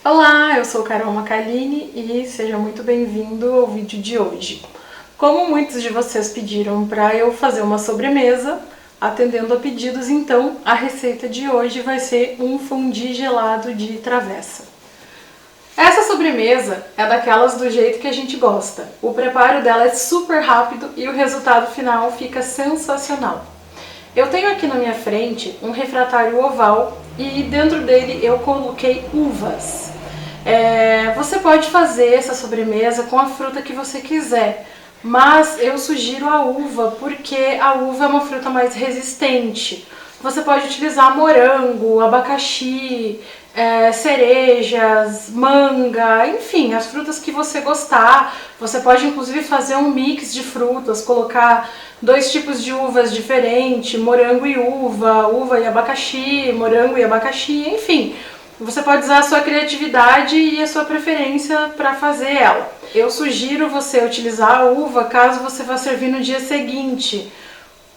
Olá, eu sou Carol Macaline e seja muito bem-vindo ao vídeo de hoje. Como muitos de vocês pediram para eu fazer uma sobremesa, atendendo a pedidos, então a receita de hoje vai ser um fondue gelado de travessa. Essa sobremesa é daquelas do jeito que a gente gosta. O preparo dela é super rápido e o resultado final fica sensacional. Eu tenho aqui na minha frente um refratário oval e dentro dele eu coloquei uvas. Você pode fazer essa sobremesa com a fruta que você quiser, mas eu sugiro a uva porque a uva é uma fruta mais resistente. Você pode utilizar morango, abacaxi, cerejas, manga, enfim, as frutas que você gostar. Você pode inclusive fazer um mix de frutas, colocar dois tipos de uvas diferentes, morango e uva, uva e abacaxi, morango e abacaxi, enfim. Você pode usar a sua criatividade e a sua preferência para fazer ela. Eu sugiro você utilizar a uva caso você vá servir no dia seguinte.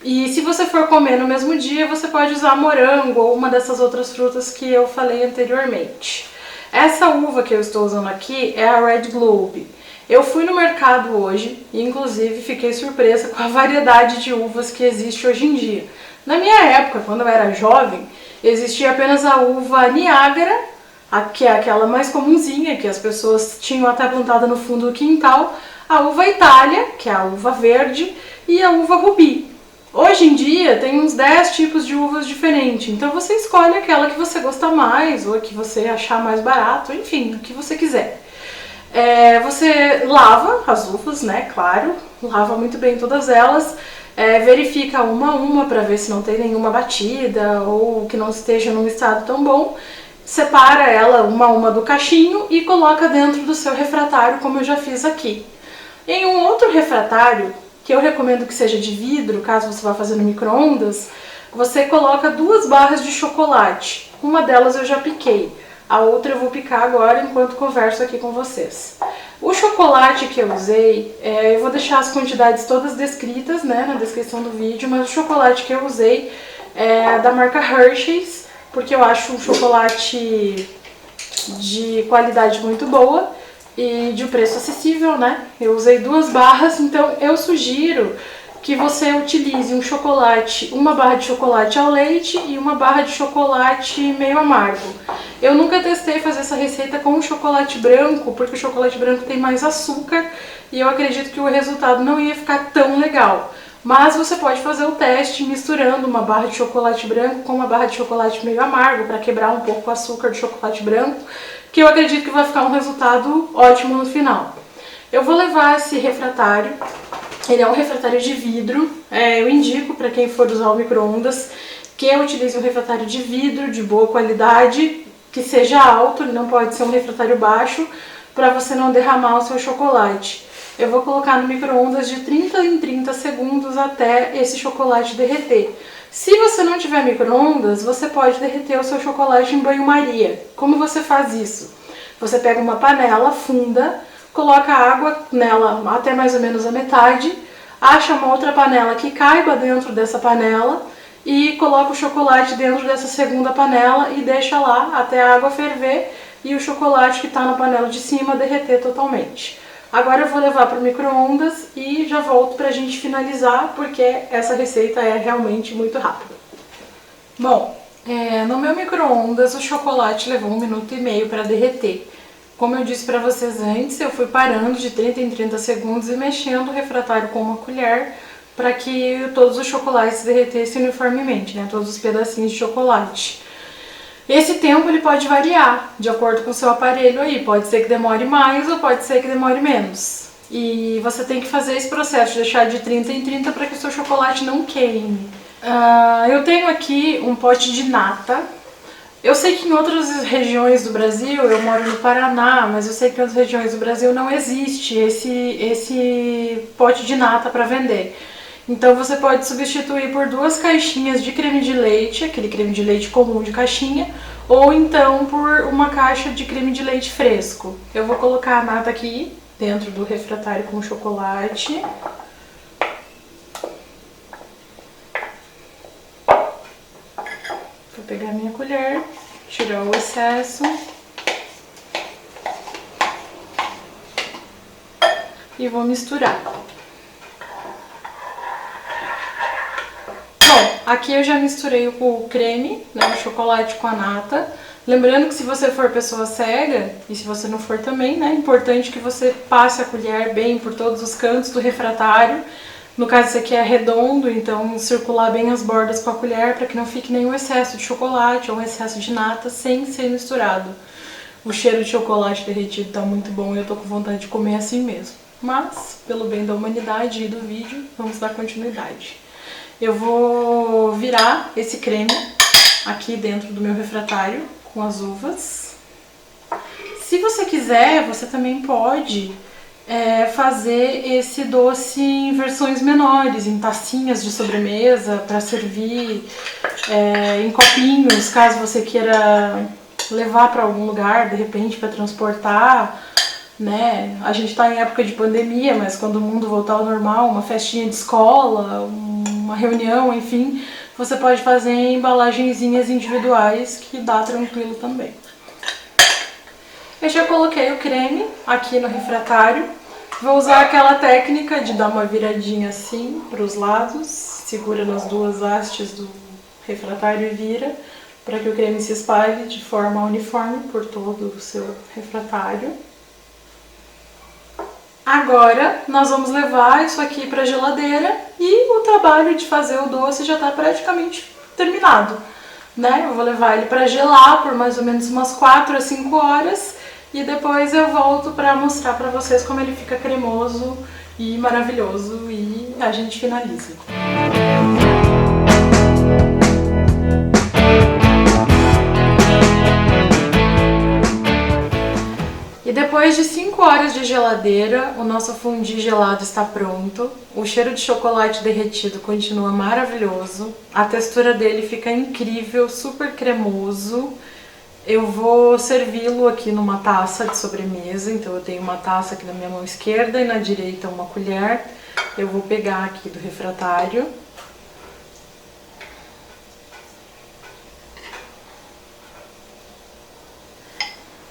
E se você for comer no mesmo dia, você pode usar morango ou uma dessas outras frutas que eu falei anteriormente. Essa uva que eu estou usando aqui é a Red Globe. Eu fui no mercado hoje e inclusive fiquei surpresa com a variedade de uvas que existe hoje em dia. Na minha época, quando eu era jovem, existia apenas a uva Niágara, que é aquela mais comunzinha, que as pessoas tinham até plantada no fundo do quintal, a uva Itália, que é a uva verde, e a uva Rubi. Hoje em dia tem uns 10 tipos de uvas diferentes, então você escolhe aquela que você gosta mais, ou a que você achar mais barato, enfim, o que você quiser. Você lava as uvas, né, claro, lava muito bem todas elas, verifica uma a uma para ver se não tem nenhuma batida ou que não esteja num estado tão bom. Separa ela uma a uma do cachinho e coloca dentro do seu refratário, como eu já fiz aqui. Em um outro refratário, que eu recomendo que seja de vidro, caso você vá fazer no micro-ondas, você coloca 2 barras de chocolate. Uma delas eu já piquei, a outra eu vou picar agora enquanto converso aqui com vocês. O chocolate que eu usei, eu vou deixar as quantidades todas descritas, né, na descrição do vídeo, mas o chocolate que eu usei é da marca Hershey's, porque eu acho um chocolate de qualidade muito boa e de um preço acessível, né? Eu usei 2 barras, então eu sugiro que você utilize um chocolate, uma barra de chocolate ao leite e uma barra de chocolate meio amargo. Eu nunca testei fazer essa receita com o chocolate branco, porque o chocolate branco tem mais açúcar e eu acredito que o resultado não ia ficar tão legal. Mas você pode fazer o teste misturando uma barra de chocolate branco com uma barra de chocolate meio amargo para quebrar um pouco o açúcar do chocolate branco, que eu acredito que vai ficar um resultado ótimo no final. Eu vou levar esse refratário, ele é um refratário de vidro, eu indico para quem for usar o micro-ondas que eu utilize um refratário de vidro de boa qualidade, que seja alto, ele não pode ser um refratário baixo, para você não derramar o seu chocolate. Eu vou colocar no micro-ondas de 30 em 30 segundos até esse chocolate derreter. Se você não tiver micro-ondas, você pode derreter o seu chocolate em banho-maria. Como você faz isso? Você pega uma panela funda, coloca água nela até mais ou menos a metade, acha uma outra panela que caiba dentro dessa panela e coloca o chocolate dentro dessa segunda panela e deixa lá até a água ferver e o chocolate que está na panela de cima derreter totalmente. Agora eu vou levar para o micro-ondas e já volto para a gente finalizar, porque essa receita é realmente muito rápida. Bom, no meu micro-ondas o chocolate levou 1 minuto e meio para derreter. Como eu disse para vocês antes, eu fui parando de 30 em 30 segundos e mexendo o refratário com uma colher para que todos os chocolates derretessem uniformemente, né? Todos os pedacinhos de chocolate. Esse tempo ele pode variar de acordo com o seu aparelho aí, pode ser que demore mais ou pode ser que demore menos. E você tem que fazer esse processo de deixar de 30 em 30 para que o seu chocolate não queime. Eu tenho aqui um pote de nata. Eu sei que em outras regiões do Brasil, eu moro no Paraná, mas eu sei que em outras regiões do Brasil não existe esse pote de nata para vender. Então você pode substituir por 2 caixinhas de creme de leite, aquele creme de leite comum de caixinha, ou então por uma caixa de creme de leite fresco. Eu vou colocar a nata aqui dentro do refratário com chocolate. Vou pegar minha colher, tirar o excesso. e vou misturar. Bom, aqui eu já misturei o creme, né, o chocolate com a nata. Lembrando que se você for pessoa cega, e se você não for também, né, é importante que você passe a colher bem por todos os cantos do refratário. No caso, esse aqui é redondo, então circular bem as bordas com a colher para que não fique nenhum excesso de chocolate ou um excesso de nata sem ser misturado. O cheiro de chocolate derretido tá muito bom e eu tô com vontade de comer assim mesmo. Mas, pelo bem da humanidade e do vídeo, vamos dar continuidade. Eu vou virar esse creme aqui dentro do meu refratário com as uvas. Se você quiser, você também pode fazer esse doce em versões menores, em tacinhas de sobremesa, para servir em copinhos, caso você queira levar para algum lugar, de repente, para transportar, né? A gente está em época de pandemia, mas quando o mundo voltar ao normal, uma festinha de escola, uma reunião, enfim, você pode fazer em embalagenzinhas individuais, que dá tranquilo também. Eu já coloquei o creme aqui no refratário. Vou usar aquela técnica de dar uma viradinha assim para os lados, segura nas duas hastes do refratário e vira, para que o creme se espalhe de forma uniforme por todo o seu refratário. Agora nós vamos levar isso aqui para a geladeira e o trabalho de fazer o doce já está praticamente terminado, né? Eu vou levar ele para gelar por mais ou menos umas 4 a 5 horas e depois eu volto para mostrar para vocês como ele fica cremoso e maravilhoso e a gente finaliza. E depois de 5 horas de geladeira, o nosso fondue gelado está pronto. O cheiro de chocolate derretido continua maravilhoso. A textura dele fica incrível, super cremoso. Eu vou servi-lo aqui numa taça de sobremesa. Então eu tenho uma taça aqui na minha mão esquerda e na direita uma colher. Eu vou pegar aqui do refratário.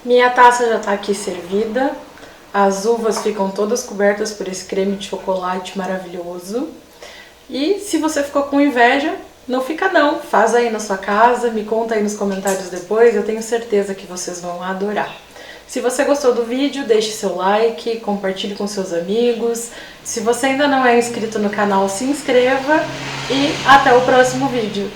Minha taça já está aqui servida, as uvas ficam todas cobertas por esse creme de chocolate maravilhoso. E se você ficou com inveja, não fica não, faz aí na sua casa, me conta aí nos comentários depois, eu tenho certeza que vocês vão adorar. Se você gostou do vídeo, deixe seu like, compartilhe com seus amigos. Se você ainda não é inscrito no canal, se inscreva e até o próximo vídeo.